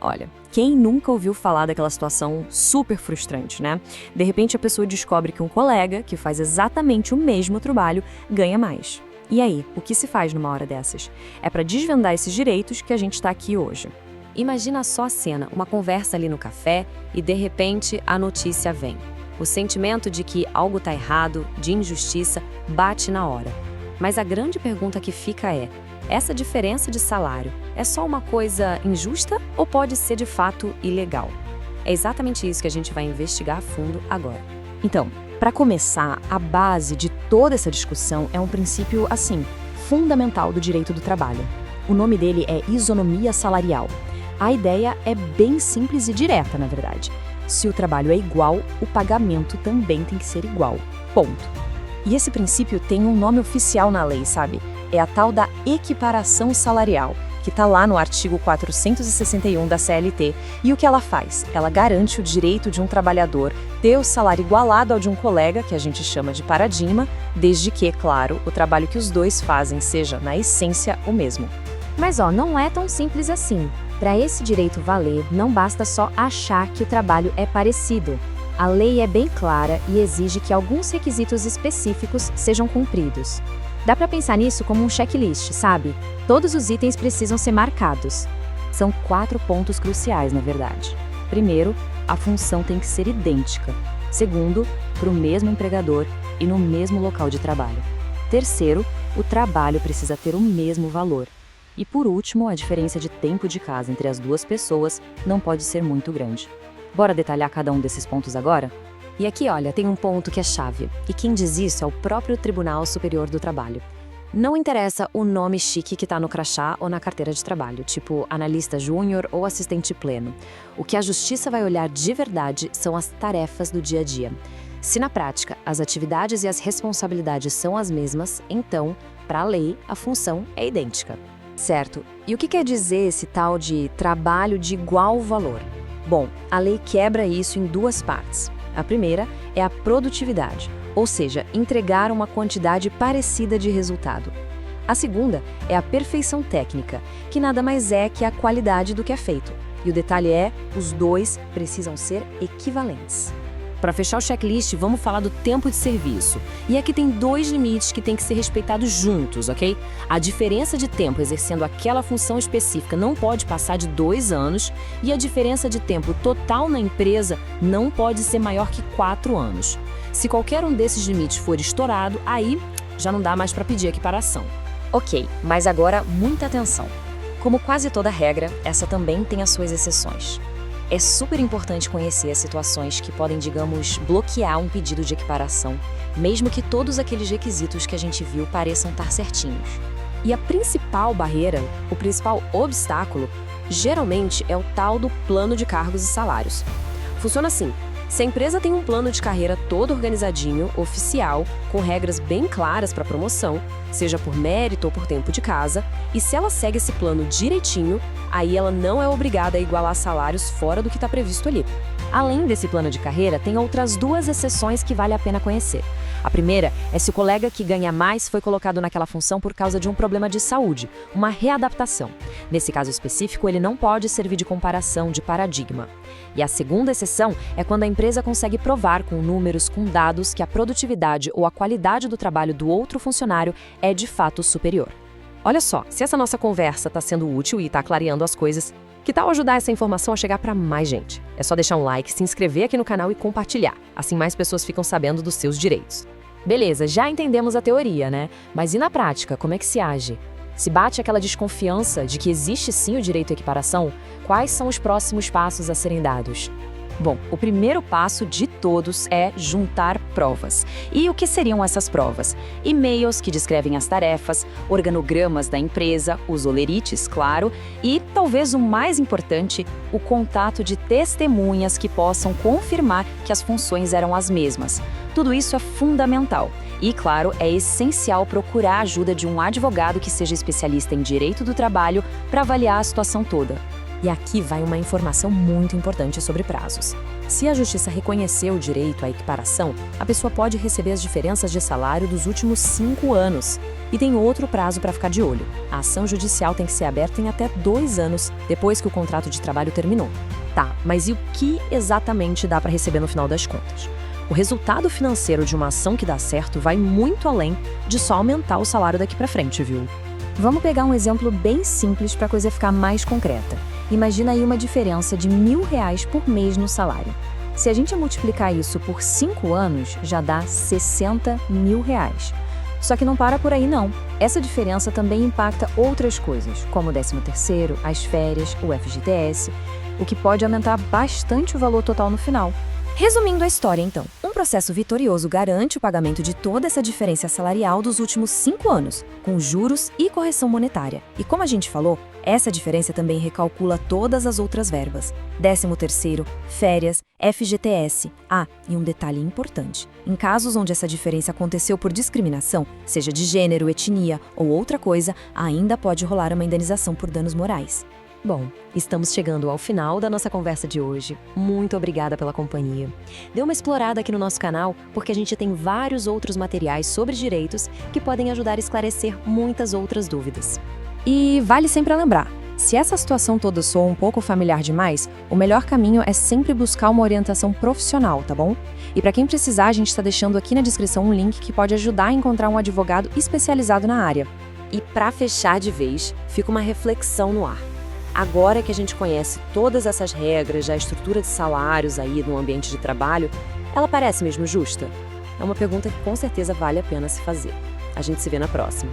Olha, quem nunca ouviu falar daquela situação super frustrante, né? De repente a pessoa descobre que um colega, que faz exatamente o mesmo trabalho, ganha mais. E aí, o que se faz numa hora dessas? É para desvendar esses direitos que a gente está aqui hoje. Imagina só a cena, uma conversa ali no café e de repente a notícia vem. O sentimento de que algo está errado, de injustiça, bate na hora. Mas a grande pergunta que fica é: essa diferença de salário é só uma coisa injusta ou pode ser de fato ilegal? É exatamente isso que a gente vai investigar a fundo agora. Então, para começar, a base de toda essa discussão é um princípio, assim, fundamental do direito do trabalho. O nome dele é isonomia salarial. A ideia é bem simples e direta, na verdade. Se o trabalho é igual, o pagamento também tem que ser igual. Ponto. E esse princípio tem um nome oficial na lei, sabe? É a tal da equiparação salarial, que está lá no artigo 461 da CLT. E o que ela faz? Ela garante o direito de um trabalhador ter o salário igualado ao de um colega, que a gente chama de paradigma, desde que, claro, o trabalho que os dois fazem seja, na essência, o mesmo. Mas não é tão simples assim. Para esse direito valer, não basta só achar que o trabalho é parecido. A lei é bem clara e exige que alguns requisitos específicos sejam cumpridos. Dá para pensar nisso como um checklist, sabe? Todos os itens precisam ser marcados. São 4 pontos cruciais, na verdade. Primeiro, a função tem que ser idêntica. Segundo, para o mesmo empregador e no mesmo local de trabalho. Terceiro, o trabalho precisa ter o mesmo valor. E por último, a diferença de tempo de casa entre as duas pessoas não pode ser muito grande. Bora detalhar cada um desses pontos agora? E aqui, olha, tem um ponto que é chave. E quem diz isso é o próprio Tribunal Superior do Trabalho. Não interessa o nome chique que está no crachá ou na carteira de trabalho, tipo analista júnior ou assistente pleno. O que a justiça vai olhar de verdade são as tarefas do dia a dia. Se na prática as atividades e as responsabilidades são as mesmas, então, para a lei, a função é idêntica. Certo. E o que quer dizer esse tal de trabalho de igual valor? Bom, a lei quebra isso em 2 partes. A primeira é a produtividade, ou seja, entregar uma quantidade parecida de resultado. A segunda é a perfeição técnica, que nada mais é que a qualidade do que é feito. E o detalhe é, os dois precisam ser equivalentes. Para fechar o checklist, vamos falar do tempo de serviço. E aqui tem 2 limites que têm que ser respeitados juntos, ok? A diferença de tempo exercendo aquela função específica não pode passar de 2 anos e a diferença de tempo total na empresa não pode ser maior que 4 anos. Se qualquer um desses limites for estourado, aí já não dá mais para pedir equiparação. Ok, mas agora muita atenção. Como quase toda regra, essa também tem as suas exceções. É super importante conhecer as situações que podem, digamos, bloquear um pedido de equiparação, mesmo que todos aqueles requisitos que a gente viu pareçam estar certinhos. E a principal barreira, o principal obstáculo, geralmente é o tal do plano de cargos e salários. Funciona assim: se a empresa tem um plano de carreira todo organizadinho, oficial, com regras bem claras para promoção, seja por mérito ou por tempo de casa, e se ela segue esse plano direitinho, aí ela não é obrigada a igualar salários fora do que está previsto ali. Além desse plano de carreira, tem outras 2 exceções que vale a pena conhecer. A primeira é se o colega que ganha mais foi colocado naquela função por causa de um problema de saúde, uma readaptação. Nesse caso específico, ele não pode servir de comparação, de paradigma. E a segunda exceção é quando a empresa consegue provar com números, com dados, que a produtividade ou a qualidade do trabalho do outro funcionário é de fato superior. Olha só, se essa nossa conversa está sendo útil e está clareando as coisas, que tal ajudar essa informação a chegar para mais gente? É só deixar um like, se inscrever aqui no canal e compartilhar. Assim mais pessoas ficam sabendo dos seus direitos. Beleza, já entendemos a teoria, né? Mas e na prática, como é que se age? Se bate aquela desconfiança de que existe sim o direito à equiparação, quais são os próximos passos a serem dados? Bom, o primeiro passo de todos é juntar provas. E o que seriam essas provas? E-mails que descrevem as tarefas, organogramas da empresa, os olerites, claro, e, talvez o mais importante, o contato de testemunhas que possam confirmar que as funções eram as mesmas. Tudo isso é fundamental. E, claro, é essencial procurar a ajuda de um advogado que seja especialista em direito do trabalho para avaliar a situação toda. E aqui vai uma informação muito importante sobre prazos. Se a Justiça reconhecer o direito à equiparação, a pessoa pode receber as diferenças de salário dos últimos 5 anos. E tem outro prazo para ficar de olho. A ação judicial tem que ser aberta em até 2 anos depois que o contrato de trabalho terminou. Tá, mas e o que exatamente dá para receber no final das contas? O resultado financeiro de uma ação que dá certo vai muito além de só aumentar o salário daqui para frente, viu? Vamos pegar um exemplo bem simples para a coisa ficar mais concreta. Imagina aí uma diferença de R$1.000 por mês no salário. Se a gente multiplicar isso por 5 anos, já dá R$60 mil. Só que não para por aí não. Essa diferença também impacta outras coisas, como o 13º, as férias, o FGTS, o que pode aumentar bastante o valor total no final. Resumindo a história, então, um processo vitorioso garante o pagamento de toda essa diferença salarial dos últimos 5 anos, com juros e correção monetária. E como a gente falou, essa diferença também recalcula todas as outras verbas: 13º, férias, FGTS. Ah, e um detalhe importante: em casos onde essa diferença aconteceu por discriminação, seja de gênero, etnia ou outra coisa, ainda pode rolar uma indenização por danos morais. Bom, estamos chegando ao final da nossa conversa de hoje. Muito obrigada pela companhia. Dê uma explorada aqui no nosso canal, porque a gente tem vários outros materiais sobre direitos que podem ajudar a esclarecer muitas outras dúvidas. E vale sempre lembrar, se essa situação toda soa um pouco familiar demais, o melhor caminho é sempre buscar uma orientação profissional, tá bom? E para quem precisar, a gente está deixando aqui na descrição um link que pode ajudar a encontrar um advogado especializado na área. E para fechar de vez, fica uma reflexão no ar. Agora que a gente conhece todas essas regras, a estrutura de salários aí no ambiente de trabalho, ela parece mesmo justa? É uma pergunta que com certeza vale a pena se fazer. A gente se vê na próxima.